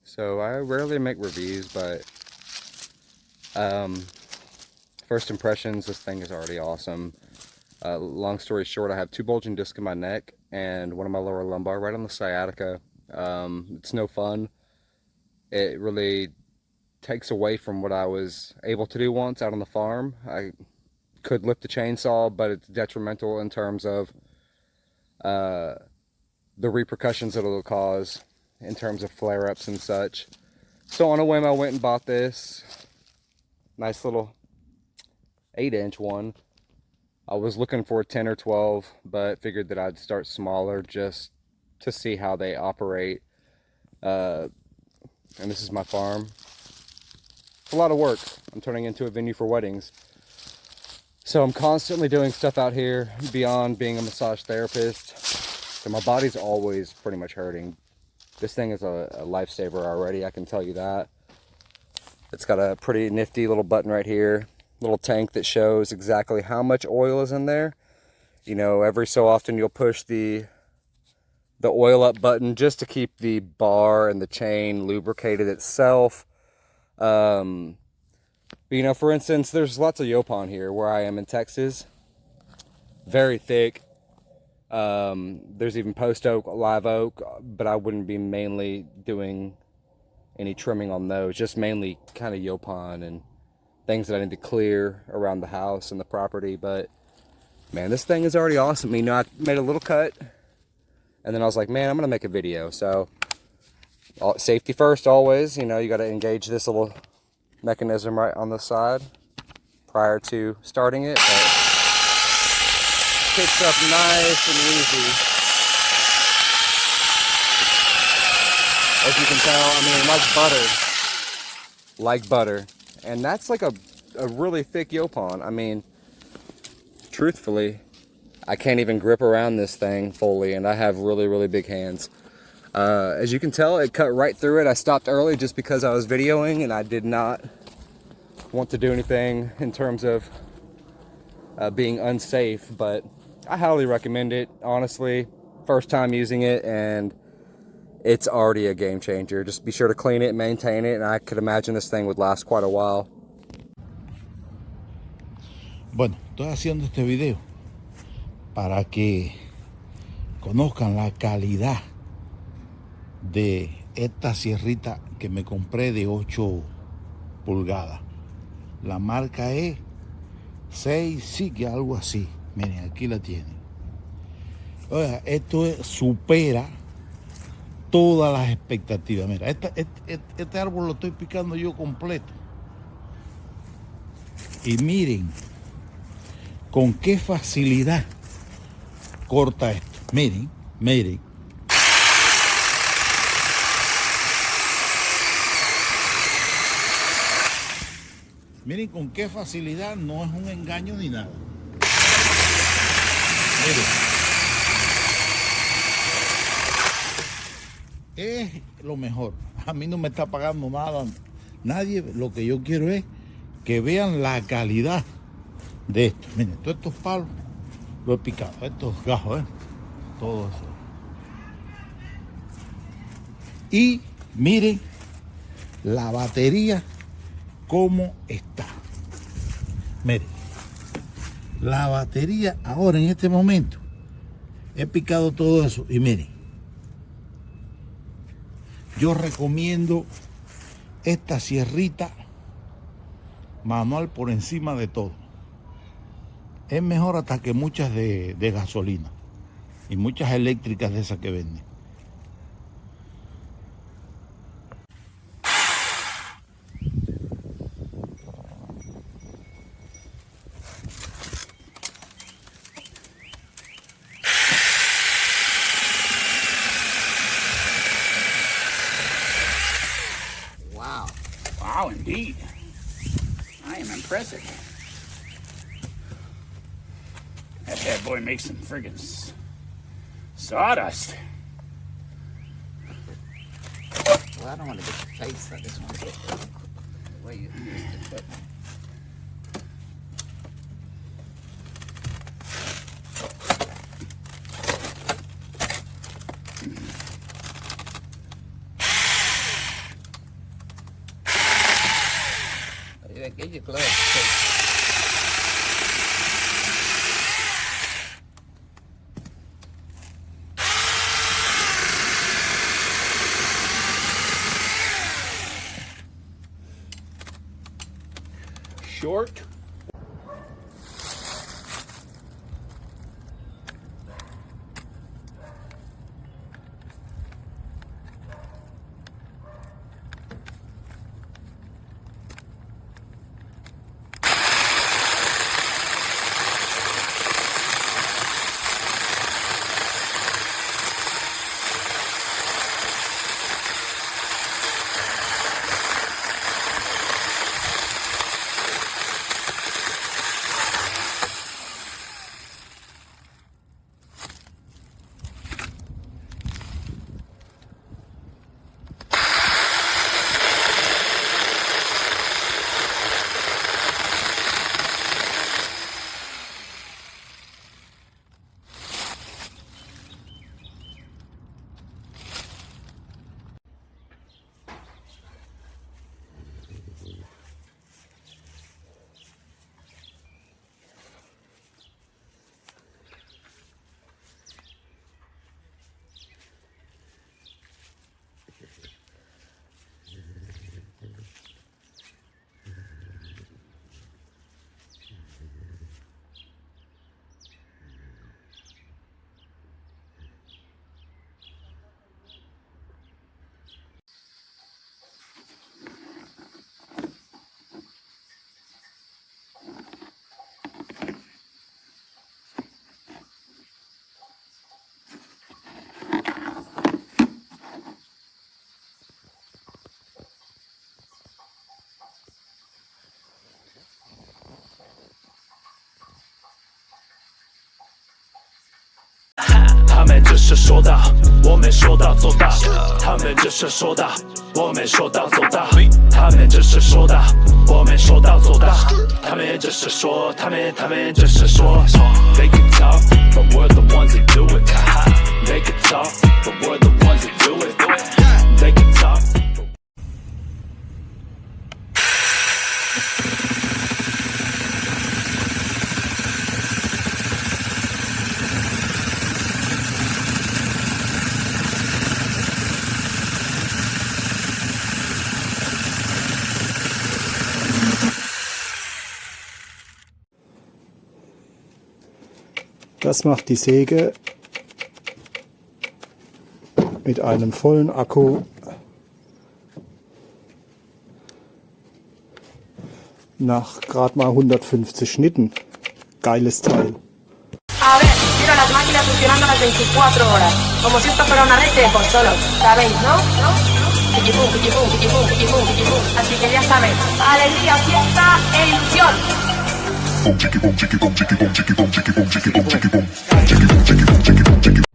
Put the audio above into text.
So I rarely make reviews, but first impressions, this thing is already awesome. Long story short, I have 2 bulging discs in my neck and one in my lower lumbar, right on the sciatica. It's no fun. It really takes away from what I was able to do once out on the farm. I could lift a chainsaw, but it's detrimental in terms of the repercussions that it'll cause in terms of flare-ups and such. So on a whim, I went and bought this nice little 8-inch one. I was looking for a 10 or 12, but figured that I'd start smaller just to see how they operate. And this is my farm. It's a lot of work. I'm turning into a venue for weddings. So I'm constantly doing stuff out here beyond being a massage therapist. So my body's always pretty much hurting. This thing is a lifesaver already, I can tell you that. It's got a pretty nifty little button right here. Little tank that shows exactly how much oil is in there. You know, every so often you'll push the oil up button just to keep the bar and the chain lubricated itself. But, you know, for instance, there's lots of Yopon here where I am in Texas. Very thick. There's even post oak, live oak, but I wouldn't be mainly doing any trimming on those, just mainly kind of Yopon and things that I need to clear around the house and the property. But man, this thing is already awesome. You know, I made a little cut and then I was like, man, I'm gonna make a video. So safety first always. You know, you got to engage this little mechanism right on the side prior to starting it, but kicks up nice and easy. As you can tell, I mean, like butter. And that's like a really thick Yopon. I mean, truthfully, I can't even grip around this thing fully, and I have really, really big hands. As you can tell, it cut right through it. I stopped early just because I was videoing, and I did not want to do anything in terms of being unsafe, but I highly recommend it, honestly. First time using it, and it's already a game changer. Just be sure to clean it and maintain it, and I could imagine this thing would last quite a while. Bueno, estoy haciendo este video para que conozcan la calidad de esta sierrita que me compré de 8 pulgadas. La marca es SEESII, algo así. Miren, aquí la tienen. Oiga, esto supera todas las expectativas. Mira, este árbol lo estoy picando yo completo. Y miren con qué facilidad corta esto. Miren, miren. Miren con qué facilidad, no es un engaño ni nada. Miren. Es lo mejor. A mí no me está pagando nada nadie. Lo que yo quiero es que vean la calidad de esto. Miren, todos estos palos lo he picado. Estos gajos, todo eso. Y miren la batería cómo está. Miren, la batería ahora en este momento he picado todo eso y miren, yo recomiendo esta sierrita manual por encima de todo. Es mejor hasta que muchas de gasolina y muchas eléctricas de esas que venden. Wow, indeed. I am impressive. That bad boy makes some friggin' sawdust. Well, I don't want to get your face. I just want to get the way you use the equipment. Get your gloves too. Short.他们只是说的，我没说到做到。他们只是说的，我没说到做到。他们只是说的，我没说到做到。他们只是说，他们只是说。They can talk, but we're the ones that do it. They can talk, but we're the ones that do it. They can talk. Das macht die Säge mit einem vollen Akku nach gerade mal 150 Schnitten. Geiles Teil. A ver, quiero las máquinas funcionando las 24 horas, como si esto fuera una red de consolos, ¿sabéis, no? Piquipum, piquipum, piquipum, piquipum, piquipum. Así que ya sabéis, alegría, fiesta e ilusión. Boom, chicky boom, chicky boom, chicky boom, chicky boom, chicky boom, chicky boom, chicky boom, chicky boom, chicky boom, chicky boom, chicky boom.